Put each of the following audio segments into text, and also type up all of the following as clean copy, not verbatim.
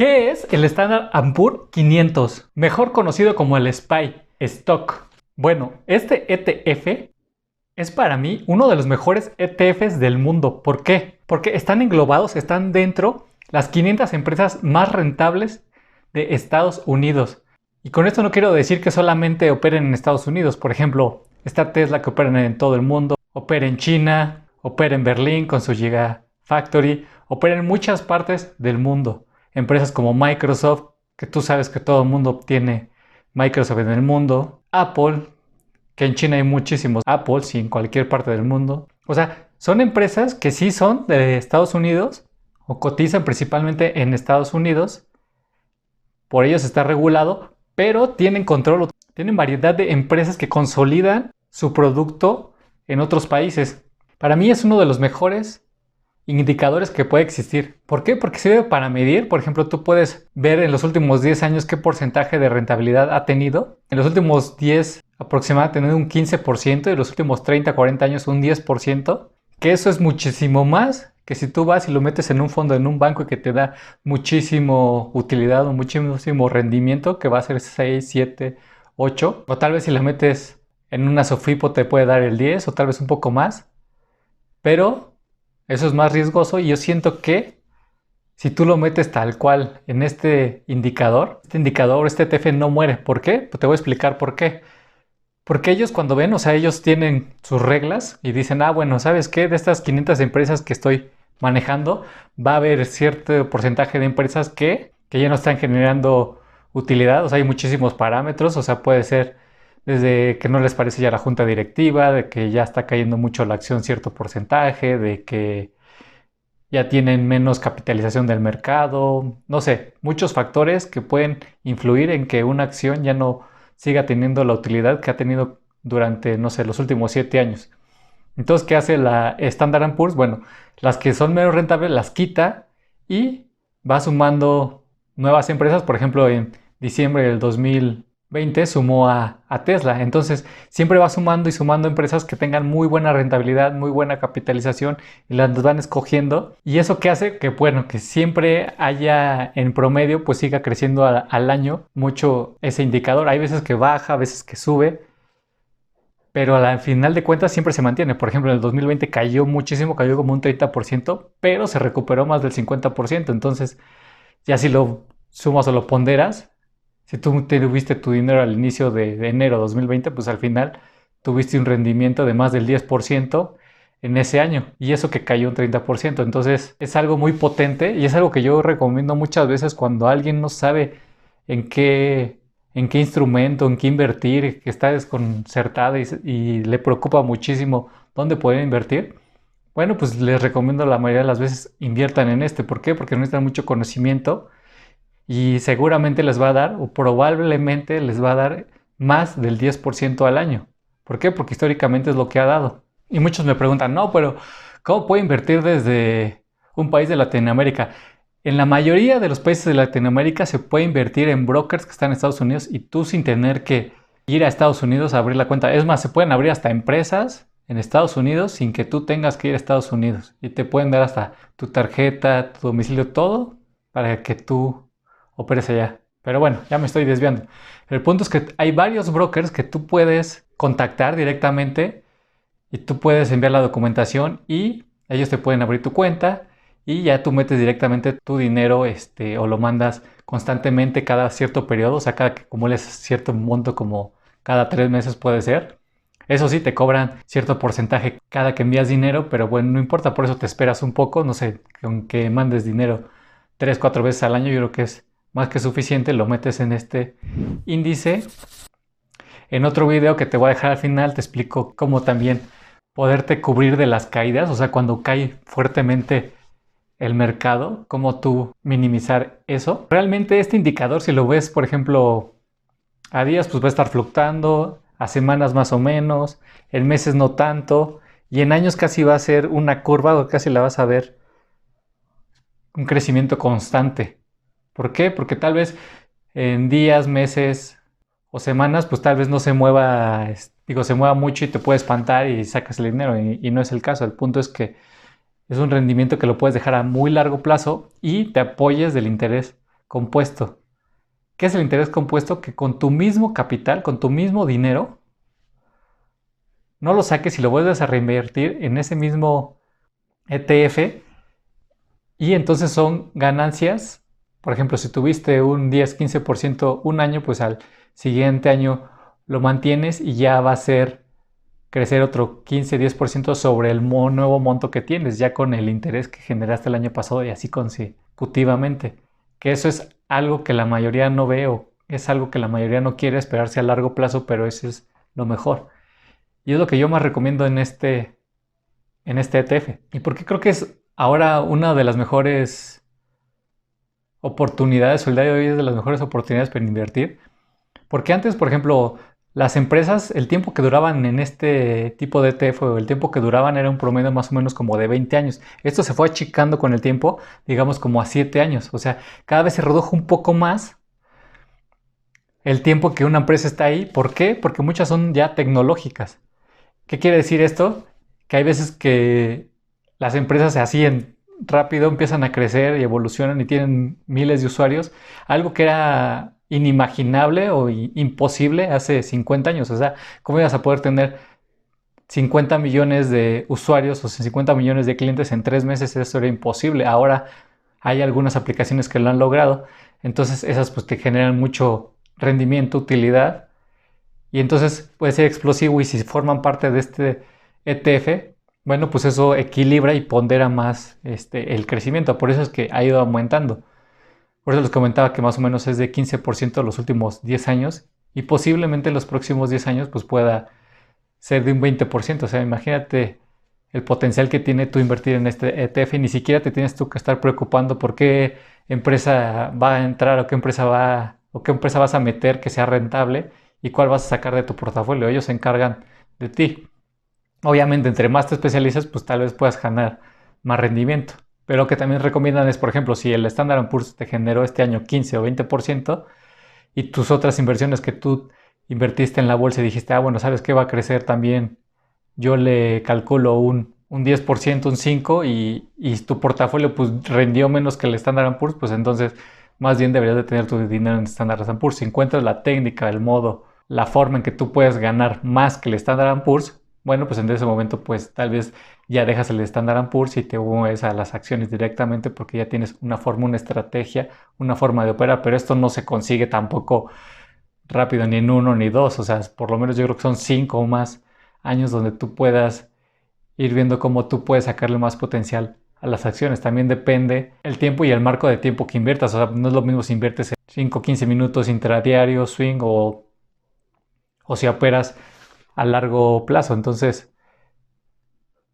¿Qué es el Standard & Poor's 500? Mejor conocido como el SPY, Stock. Bueno, este ETF es para mí uno de los mejores ETFs del mundo. ¿Por qué? Porque están englobados, están dentro las 500 empresas más rentables de Estados Unidos. Y con esto no quiero decir que solamente operen en Estados Unidos. Por ejemplo, está Tesla que opera en todo el mundo, opera en China, opera en Berlín con su Gigafactory, opera en muchas partes del mundo. Empresas como Microsoft, que tú sabes que todo el mundo tiene Microsoft en el mundo. Apple, que en China hay muchísimos Apple, y en cualquier parte del mundo. O sea, son empresas que sí son de Estados Unidos o cotizan principalmente en Estados Unidos. Por ellos está regulado, pero tienen control, tienen variedad de empresas que consolidan su producto en otros países. Para mí es uno de los mejores indicadores que puede existir. ¿Por qué? Porque sirve para medir. Por ejemplo, tú puedes ver en los últimos 10 años qué porcentaje de rentabilidad ha tenido. En los últimos 10 aproximadamente ha tenido un 15% y en los últimos 30, 40 años un 10%. Que eso es muchísimo más que si tú vas y lo metes en un fondo, en un banco y que te da muchísimo utilidad o muchísimo rendimiento, que va a ser 6, 7, 8. O tal vez si la metes en una Sofipo te puede dar el 10 o tal vez un poco más. Pero eso es más riesgoso y yo siento que si tú lo metes tal cual en este indicador, este ETF no muere. ¿Por qué? Pues te voy a explicar por qué. Porque ellos cuando ven, o sea, ellos tienen sus reglas y dicen, bueno, ¿sabes qué? De estas 500 empresas que estoy manejando, va a haber cierto porcentaje de empresas que ya no están generando utilidad. O sea, hay muchísimos parámetros, o sea, puede ser desde que no les parece ya la junta directiva, de que ya está cayendo mucho la acción cierto porcentaje, de que ya tienen menos capitalización del mercado, no sé, muchos factores que pueden influir en que una acción ya no siga teniendo la utilidad que ha tenido durante, no sé, los últimos 7 años. Entonces, ¿qué hace la Standard & Poor's? Bueno, las que son menos rentables las quita y va sumando nuevas empresas. Por ejemplo, en diciembre del 2020 sumó a Tesla. Entonces, siempre va sumando y sumando empresas que tengan muy buena rentabilidad, muy buena capitalización y las van escogiendo. ¿Y eso qué hace? Que bueno, que siempre haya en promedio, pues siga creciendo al año mucho ese indicador. Hay veces que baja, a veces que sube, pero al final de cuentas siempre se mantiene. Por ejemplo, en el 2020 cayó muchísimo, cayó como un 30%, pero se recuperó más del 50%. Entonces, ya si lo sumas o lo ponderas, si tú tuviste tu dinero al inicio de enero de 2020, pues al final tuviste un rendimiento de más del 10% en ese año. Y eso que cayó un 30%. Entonces, es algo muy potente y es algo que yo recomiendo muchas veces cuando alguien no sabe en qué instrumento, en qué invertir, que está desconcertada y le preocupa muchísimo dónde poder invertir. Bueno, pues les recomiendo la mayoría de las veces inviertan en este. ¿Por qué? Porque necesitan mucho conocimiento y seguramente les va a dar, o probablemente les va a dar más del 10% al año. ¿Por qué? Porque históricamente es lo que ha dado. Y muchos me preguntan, no, pero ¿cómo puedo invertir desde un país de Latinoamérica? En la mayoría de los países de Latinoamérica se puede invertir en brokers que están en Estados Unidos y tú sin tener que ir a Estados Unidos a abrir la cuenta. Es más, se pueden abrir hasta empresas en Estados Unidos sin que tú tengas que ir a Estados Unidos. Y te pueden dar hasta tu tarjeta, tu domicilio, todo para que tú operes allá. Pero bueno, ya me estoy desviando. El punto es que hay varios brokers que tú puedes contactar directamente y tú puedes enviar la documentación y ellos te pueden abrir tu cuenta y ya tú metes directamente tu dinero o lo mandas constantemente cada cierto periodo, o sea, cada que acumules cierto monto como cada 3 meses puede ser. Eso sí, te cobran cierto porcentaje cada que envías dinero, pero bueno, no importa, por eso te esperas un poco, no sé, con que mandes dinero 3, 4 veces al año, yo creo que es más que suficiente, lo metes en este índice. En otro video que te voy a dejar al final te explico cómo también poderte cubrir de las caídas, o sea, cuando cae fuertemente el mercado, cómo tú minimizar eso. Realmente este indicador, si lo ves, por ejemplo, a días, pues va a estar fluctuando, a semanas más o menos, en meses no tanto, y en años casi va a ser una curva o casi la vas a ver un crecimiento constante. ¿Por qué? Porque tal vez en días, meses o semanas, pues tal vez no se mueva, se mueva mucho y te puede espantar y sacas el dinero y no es el caso. El punto es que es un rendimiento que lo puedes dejar a muy largo plazo y te apoyes del interés compuesto. ¿Qué es el interés compuesto? Que con tu mismo capital, con tu mismo dinero, no lo saques y lo vuelves a reinvertir en ese mismo ETF y entonces son ganancias. Por ejemplo, si tuviste un 10-15% un año, pues al siguiente año lo mantienes y ya va a ser crecer otro 15-10% sobre el nuevo monto que tienes, ya con el interés que generaste el año pasado y así consecutivamente. Que eso es algo que la mayoría no ve o es algo que la mayoría no quiere esperarse a largo plazo, pero eso es lo mejor. Y es lo que yo más recomiendo en este ETF. Y porque creo que es ahora una de las mejores oportunidades, o el día de hoy es de las mejores oportunidades para invertir. Porque antes, por ejemplo, las empresas, el tiempo que duraban en este tipo de ETF o el tiempo que duraban era un promedio más o menos como de 20 años. Esto se fue achicando con el tiempo, digamos como a 7 años. O sea, cada vez se redujo un poco más el tiempo que una empresa está ahí. ¿Por qué? Porque muchas son ya tecnológicas. ¿Qué quiere decir esto? Que hay veces que las empresas se hacían rápido, empiezan a crecer y evolucionan y tienen miles de usuarios. Algo que era inimaginable o imposible hace 50 años. O sea, ¿cómo ibas a poder tener 50 millones de usuarios o 50 millones de clientes en 3 meses? Eso era imposible. Ahora hay algunas aplicaciones que lo han logrado. Entonces esas pues te generan mucho rendimiento, utilidad y entonces puede ser explosivo y si forman parte de este ETF, bueno, pues eso equilibra y pondera más el crecimiento. Por eso es que ha ido aumentando. Por eso les comentaba que más o menos es de 15% los últimos 10 años y posiblemente en los próximos 10 años pues pueda ser de un 20%. O sea, imagínate el potencial que tiene tú invertir en este ETF y ni siquiera te tienes tú que estar preocupando por qué empresa va a entrar o qué empresa vas a meter que sea rentable y cuál vas a sacar de tu portafolio. Ellos se encargan de ti. Obviamente, entre más te especializas, pues tal vez puedas ganar más rendimiento. Pero lo que también recomiendan es, por ejemplo, si el Standard Poor's te generó este año 15 o 20% y tus otras inversiones que tú invertiste en la bolsa y dijiste, bueno, ¿sabes qué va a crecer también? Yo le calculo un 10%, un 5% y tu portafolio pues rendió menos que el Standard Poor's, pues entonces más bien deberías de tener tu dinero en Standard Poor's. Si encuentras la técnica, el modo, la forma en que tú puedes ganar más que el Standard Poor's, bueno, pues en ese momento pues tal vez ya dejas el Standard Poor's y te mueves a las acciones directamente porque ya tienes una forma, una estrategia, una forma de operar, pero esto no se consigue tampoco rápido ni en 1 ni 2, o sea, por lo menos yo creo que son 5 o más años donde tú puedas ir viendo cómo tú puedes sacarle más potencial a las acciones. También depende el tiempo y el marco de tiempo que inviertas. O sea, no es lo mismo si inviertes en 5 15 minutos intradiario, swing o si operas a largo plazo. Entonces,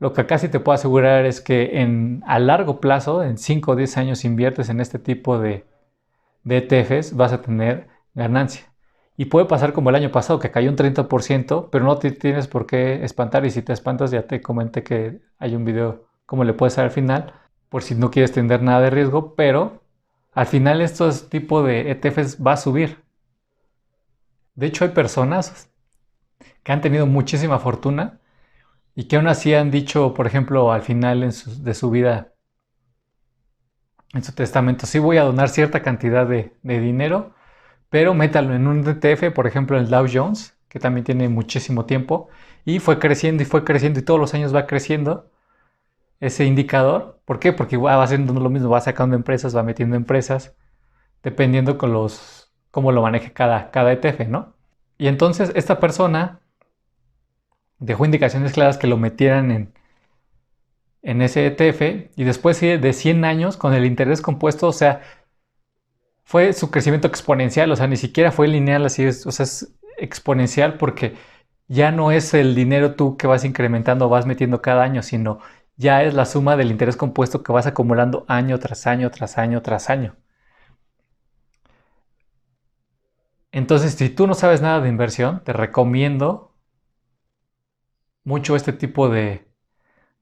lo que casi te puedo asegurar es que a largo plazo, en 5 o 10 años inviertes en este tipo de ETFs, vas a tener ganancia. Y puede pasar como el año pasado, que cayó un 30%, pero no te tienes por qué espantar. Y si te espantas, ya te comenté que hay un video cómo le puedes dar al final, por si no quieres tener nada de riesgo, pero al final estos tipos de ETFs va a subir. De hecho, hay personas que han tenido muchísima fortuna y que aún así han dicho, por ejemplo, al final de su vida, en su testamento, sí voy a donar cierta cantidad de dinero, pero métalo en un ETF, por ejemplo el Dow Jones, que también tiene muchísimo tiempo, y fue creciendo y todos los años va creciendo ese indicador. ¿Por qué? Porque va haciendo lo mismo, va sacando empresas, va metiendo empresas, dependiendo cómo lo maneje cada ETF, ¿no? Y entonces esta persona dejó indicaciones claras que lo metieran en ese ETF y después de 100 años con el interés compuesto, o sea, fue su crecimiento exponencial, o sea, ni siquiera fue lineal, así es, o sea, es exponencial porque ya no es el dinero tú que vas incrementando, vas metiendo cada año, sino ya es la suma del interés compuesto que vas acumulando año tras año, tras año, tras año. Entonces, si tú no sabes nada de inversión, te recomiendo mucho este tipo de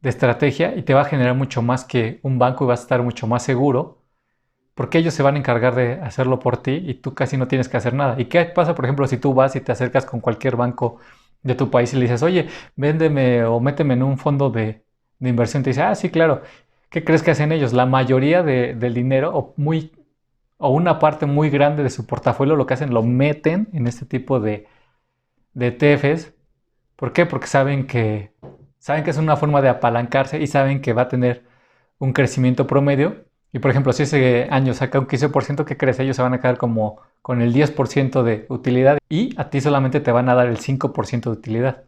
estrategia y te va a generar mucho más que un banco y vas a estar mucho más seguro porque ellos se van a encargar de hacerlo por ti y tú casi no tienes que hacer nada. ¿Y qué pasa, por ejemplo, si tú vas y te acercas con cualquier banco de tu país y le dices, oye, véndeme o méteme en un fondo de inversión? Te dice, sí, claro. ¿Qué crees que hacen ellos? La mayoría del dinero, o o una parte muy grande de su portafolio, lo que hacen, lo meten en este tipo de ETFs. ¿Por qué? Porque saben que es una forma de apalancarse y saben que va a tener un crecimiento promedio. Y por ejemplo, si ese año saca un 15% que crece, ellos se van a quedar como con el 10% de utilidad y a ti solamente te van a dar el 5% de utilidad.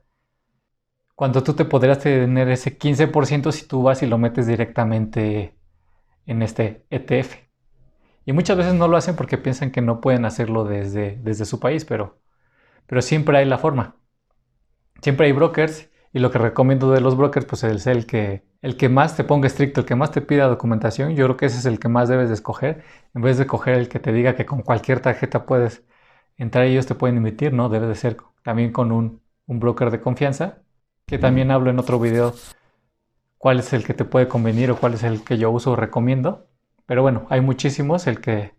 Cuando tú te podrías tener ese 15% si tú vas y lo metes directamente en este ETF. Y muchas veces no lo hacen porque piensan que no pueden hacerlo desde su país, pero siempre hay la forma. Siempre hay brokers y lo que recomiendo de los brokers pues es el que más te ponga estricto, el que más te pida documentación. Yo creo que ese es el que más debes de escoger en vez de coger el que te diga que con cualquier tarjeta puedes entrar y ellos te pueden emitir, ¿no? Debe de ser también con un broker de confianza, que también hablo en otro video cuál es el que te puede convenir o cuál es el que yo uso o recomiendo. Pero bueno, hay muchísimos, el que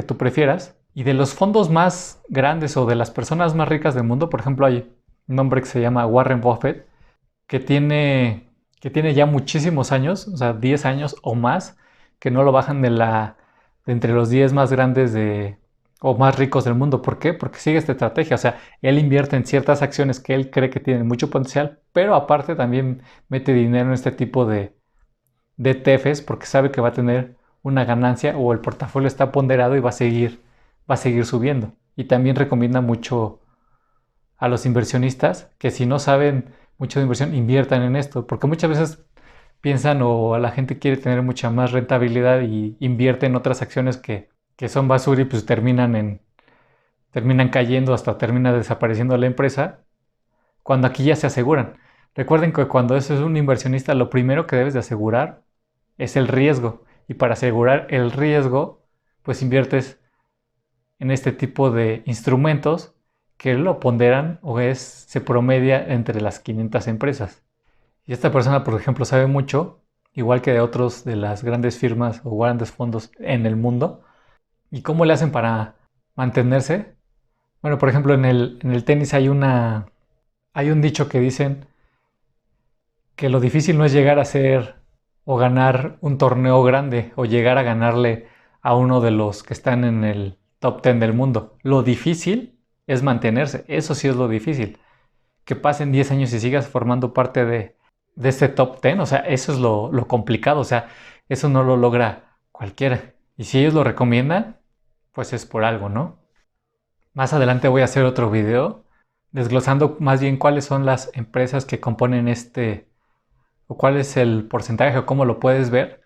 tú prefieras. Y de los fondos más grandes o de las personas más ricas del mundo, por ejemplo, hay un hombre que se llama Warren Buffett, que que tiene ya muchísimos años, o sea, 10 años o más, que no lo bajan de entre los 10 más grandes o más ricos del mundo. ¿Por qué? Porque sigue esta estrategia. O sea, él invierte en ciertas acciones que él cree que tienen mucho potencial, pero aparte también mete dinero en este tipo de ETFs porque sabe que va a tener una ganancia o el portafolio está ponderado y va a seguir subiendo. Y también recomienda mucho a los inversionistas que si no saben mucho de inversión, inviertan en esto, porque muchas veces piensan o la gente quiere tener mucha más rentabilidad y invierte en otras acciones que son basura y pues terminan cayendo hasta termina desapareciendo la empresa, cuando aquí ya se aseguran. Recuerden que cuando eso es un inversionista, lo primero que debes de asegurar es el riesgo. Y para asegurar el riesgo, pues inviertes en este tipo de instrumentos que lo ponderan o se promedia entre las 500 empresas. Y esta persona, por ejemplo, sabe mucho, igual que de otros de las grandes firmas o grandes fondos en el mundo. ¿Y cómo le hacen para mantenerse? Bueno, por ejemplo, en el tenis hay un dicho que dicen que lo difícil no es llegar a ser o ganar un torneo grande o llegar a ganarle a uno de los que están en el top 10 del mundo. Lo difícil es mantenerse, eso sí es lo difícil. Que pasen 10 años y sigas formando parte de este top 10, o sea, eso es lo complicado, o sea, eso no lo logra cualquiera. Y si ellos lo recomiendan, pues es por algo, ¿no? Más adelante voy a hacer otro video desglosando más bien cuáles son las empresas que componen o cuál es el porcentaje o cómo lo puedes ver,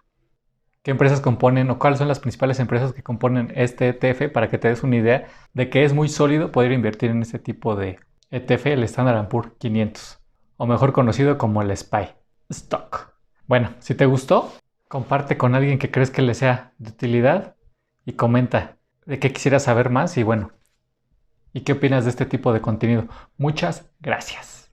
qué empresas componen o cuáles son las principales empresas que componen este ETF para que te des una idea de que es muy sólido poder invertir en este tipo de ETF, el Standard Poor's 500, o mejor conocido como el SPY Stock. Bueno, si te gustó, comparte con alguien que crees que le sea de utilidad y comenta de qué quisieras saber más y bueno, y qué opinas de este tipo de contenido. Muchas gracias.